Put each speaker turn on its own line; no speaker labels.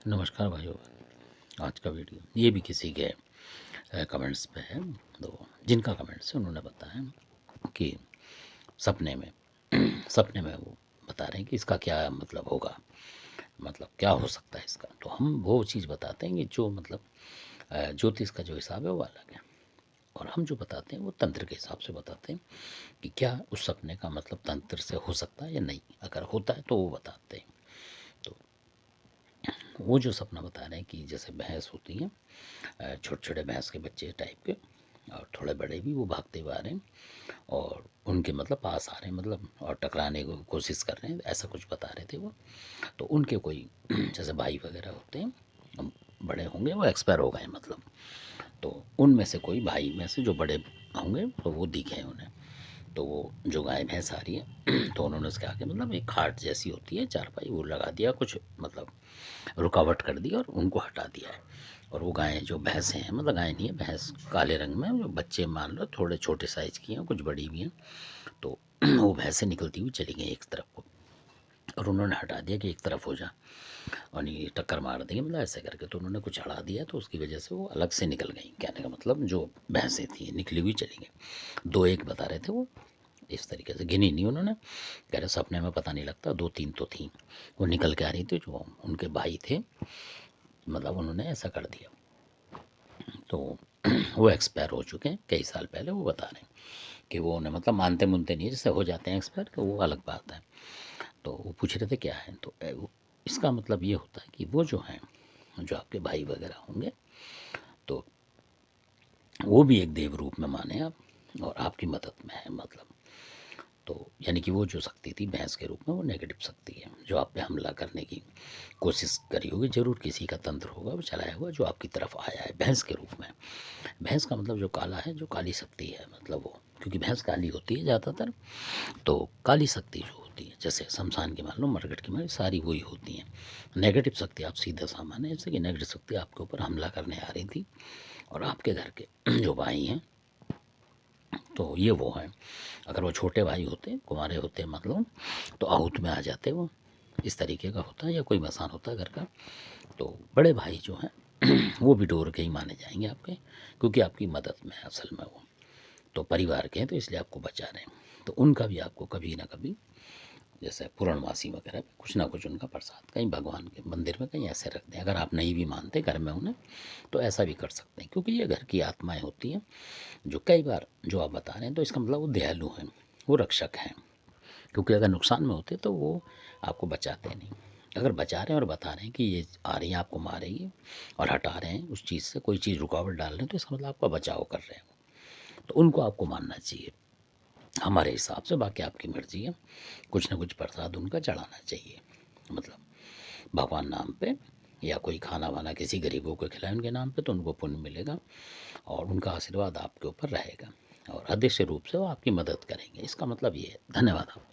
नमस्कार भाइयों। आज का वीडियो ये भी किसी के कमेंट्स पे है। तो जिनका कमेंट्स है उन्होंने बताया कि सपने में सपने में वो बता रहे हैं कि इसका क्या मतलब होगा, मतलब क्या हो सकता है इसका। तो हम वो चीज़ बताते हैं कि जो मतलब ज्योतिष का जो हिसाब है वो अलग है, और हम जो बताते हैं वो तंत्र के हिसाब से बताते हैं कि क्या उस सपने का मतलब तंत्र से हो सकता है या नहीं। अगर होता है तो वो बताते हैं। तो वो जो सपना बता रहे हैं कि जैसे भैंस होती हैं, छोटे छोटे भैंस के बच्चे टाइप के, और थोड़े बड़े भी, वो भागते हुए आ रहे हैं और उनके मतलब पास आ रहे हैं, मतलब और टकराने की कोशिश कर रहे हैं, ऐसा कुछ बता रहे थे वो। तो उनके कोई जैसे भाई वगैरह होते हैं, बड़े होंगे, वो एक्सपायर हो गए मतलब। तो उनमें से कोई भाई में से जो बड़े होंगे तो वो दिखे उन्हें। तो वो जो गाय भैंस आ रही है तो उन्होंने उसके आगे मतलब एक खाट जैसी होती है, चारपाई, वो लगा दिया, कुछ मतलब रुकावट कर दी और उनको हटा दिया है। और वो गायें जो भैंसें हैं, मतलब गाय नहीं है, भैंस काले रंग में, जो बच्चे मान लो थोड़े छोटे साइज़ की हैं, कुछ बड़ी भी हैं। तो वो भैंसें निकलती हुई चली गई एक तरफ को, और उन्होंने हटा दिया कि एक तरफ हो जा, और ये टक्कर मार देंगे मतलब ऐसे करके। तो उन्होंने कुछ हटा दिया, तो उसकी वजह से वो अलग से निकल गई। कहने का मतलब जो भैंसें थी निकली हुई चली गई। दो एक बता रहे थे वो, इस तरीके से गिनी नहीं उन्होंने। कह रहे सपने में पता नहीं लगता, दो तीन तो थी, वो निकल के आ रही थी, जो उनके भाई थे, मतलब उन्होंने ऐसा कर दिया। तो वो एक्सपायर हो चुके हैं कई साल पहले। वो बता रहे हैं कि वो उन्हें मतलब मानते मुनते नहीं है, जैसे हो जाते हैं एक्सपायर तो वो अलग बात है। तो वो पूछ रहे थे क्या है, तो इसका मतलब ये होता है कि वो जो हैं, जो आपके भाई वगैरह होंगे, तो वो भी एक देव रूप में माने आप, और आपकी मदद में है मतलब। तो यानी कि वो जो शक्ति थी भैंस के रूप में, वो नेगेटिव शक्ति है जो आप पे हमला करने की कोशिश करी होगी। जरूर किसी का तंत्र होगा वो चलाया हुआ, जो आपकी तरफ आया है भैंस के रूप में। भैंस का मतलब जो काला है, जो काली शक्ति है मतलब वो, क्योंकि भैंस काली होती है ज़्यादातर। तो काली शक्ति जो होती है, जैसे शमशान की मान लो, मरकट की मान लो, सारी वही होती हैं। नेगेटिव शक्ति आप सीधा सामान है, जैसे कि नेगेटिव शक्ति आपके ऊपर हमला करने आ रही थी, और आपके घर के जो भाई हैं, तो ये वो हैं। अगर वो छोटे भाई होते, कुंवारे होते मतलब, तो आहूत में आ जाते वो, इस तरीके का होता है। या कोई मसान होता है घर का, तो बड़े भाई जो हैं वो भी डोर के ही माने जाएंगे आपके, क्योंकि आपकी मदद में है असल में वो। तो परिवार के हैं तो इसलिए आपको बचा रहे हैं। तो उनका भी आपको कभी ना कभी, जैसे पूर्णमासी वगैरह पे कुछ ना कुछ उनका प्रसाद कहीं भगवान के मंदिर में कहीं ऐसे रख दें। अगर आप नहीं भी मानते घर में उन्हें, तो ऐसा भी कर सकते हैं, क्योंकि ये घर की आत्माएं होती हैं जो कई बार जो आप बता रहे हैं, तो इसका मतलब वो दयालु हैं, वो रक्षक हैं। क्योंकि अगर नुकसान में होते तो वो आपको बचाते नहीं। अगर बचा रहे हैं और बता रहे हैं कि ये आ रही है आपको मारेगी, और हटा रहे हैं उस चीज़ से, कोई चीज़ रुकावट डाल रहे हैं, तो इसका मतलब आपका बचाव कर रहे हैं। तो उनको आपको मानना चाहिए हमारे हिसाब से। बाकी आपकी मर्ज़ी है, कुछ ना कुछ प्रसाद उनका चढ़ाना चाहिए, मतलब भगवान नाम पे, या कोई खाना वाना किसी गरीबों को खिलाए उनके नाम पे, तो उनको पुण्य मिलेगा, और उनका आशीर्वाद आपके ऊपर रहेगा, और अदृश्य रूप से वो आपकी मदद करेंगे। इसका मतलब ये है। धन्यवाद आप।